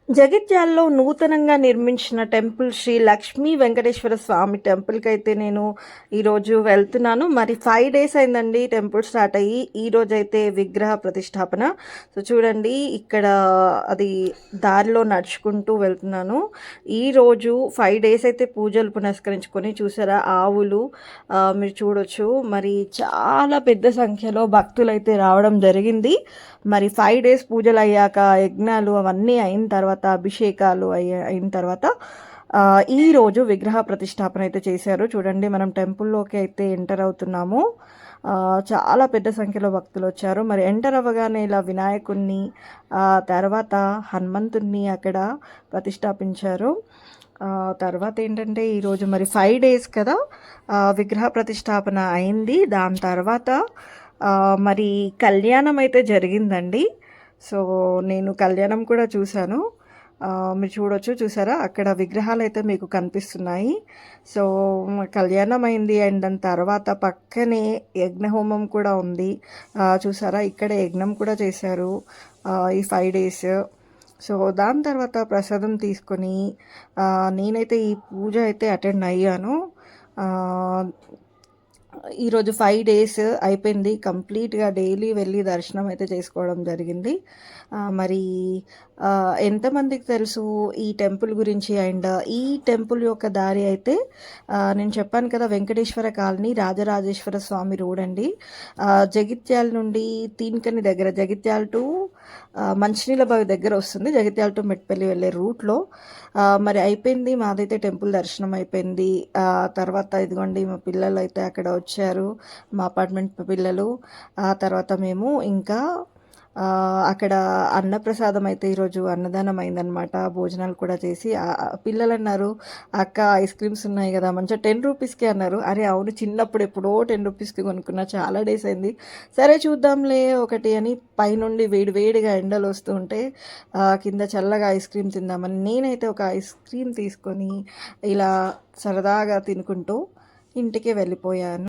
జగిత్యాలలో నూతనంగా నిర్మించిన టెంపుల్ శ్రీ లక్ష్మీ వెంకటేశ్వర స్వామి టెంపుల్కి అయితే నేను ఈరోజు వెళ్తున్నాను. మరి 5 డేస్ అయిందండి టెంపుల్ స్టార్ట్ అయ్యి. ఈరోజు అయితే విగ్రహ ప్రతిష్టాపన. సో చూడండి, ఇక్కడ అది దారిలో నడుచుకుంటూ వెళ్తున్నాను. ఈరోజు 5 డేస్ అయితే పూజలు పునస్కరించుకొని చూసారా, ఆవులు మీరు చూడొచ్చు. మరి చాలా పెద్ద సంఖ్యలో భక్తులు అయితే రావడం జరిగింది. మరి 5 డేస్ పూజలు అయ్యాక, యజ్ఞాలు అవన్నీ అయిన తర్వాత, అభిషేకాలు అయిన తర్వాత ఈరోజు విగ్రహ ప్రతిష్టాపన అయితే చేశారు. చూడండి, మనం టెంపుల్లోకి అయితే ఎంటర్ అవుతున్నాము. చాలా పెద్ద సంఖ్యలో భక్తులు వచ్చారు. మరి ఎంటర్ అవ్వగానే ఇలా వినాయకుడిని, తర్వాత హనుమంతుడిని అక్కడ ప్రతిష్టాపించారు. తర్వాత ఏంటంటే ఈరోజు మరి 5 డేస్ కదా విగ్రహ ప్రతిష్టాపన అయింది. దాని తర్వాత మరి కళ్యాణం అయితే జరిగిందండి. సో నేను కళ్యాణం కూడా చూశాను. మీరు చూడొచ్చు, చూసారా, అక్కడ విగ్రహాలు అయితే మీకు కనిపిస్తున్నాయి. సో కళ్యాణం అయింది. అండ్ దాని తర్వాత పక్కనే యజ్ఞహోమం కూడా ఉంది. చూసారా, ఇక్కడ యజ్ఞం కూడా చేశారు ఈ 5 డేస్. సో దాని తర్వాత ప్రసాదం తీసుకొని నేనైతే ఈ పూజ అయితే అటెండ్ అయ్యాను. ఈరోజు 5 డేస్ అయిపోయింది కంప్లీట్గా. డైలీ వెళ్ళి దర్శనం అయితే చేసుకోవడం జరిగింది. మరి ఎంతమందికి తెలుసు ఈ టెంపుల్ గురించి? అండ్ ఈ టెంపుల్ యొక్క దారి అయితే నేను చెప్పాను కదా, వెంకటేశ్వర కాలనీ, రాజరాజేశ్వర స్వామి రోడ్ అండి. జగిత్యాల నుండి తీన్కని దగ్గర, జగిత్యాల టు మంచినీళ్ళ బావి దగ్గర వస్తుంది. జగిత్యాల టు మెట్పల్లి వెళ్ళే రూట్లో మరి అయిపోయింది. మాదైతే టెంపుల్ దర్శనం అయిపోయింది. తర్వాత ఇదిగోండి, మా పిల్లలు అయితే అక్కడ వచ్చారు, మా అపార్ట్మెంట్ పిల్లలు. ఆ తర్వాత మేము ఇంకా అక్కడ అన్నప్రసాదం అయితే ఈరోజు అన్నదానం అయిందనమాట. భోజనాలు కూడా చేసి పిల్లలు అన్నారు, అక్క ఐస్ క్రీమ్స్ ఉన్నాయి కదా మంచిగా 10 రూపీస్కి అన్నారు. అరే అవును, చిన్నప్పుడు ఎప్పుడో 10 రూపీస్కి కొనుక్కున్నా, చాలా డేస్ అయింది. సరే చూద్దాంలే ఒకటి అని పైనుండి వేడిగా ఎండలు వస్తూ ఉంటే కింద చల్లగా ఐస్ క్రీమ్ తిందామని నేనైతే ఒక ఐస్ క్రీమ్ తీసుకొని ఇలా సరదాగా తినుకుంటూ ఇంటికి వెళ్ళిపోయాను.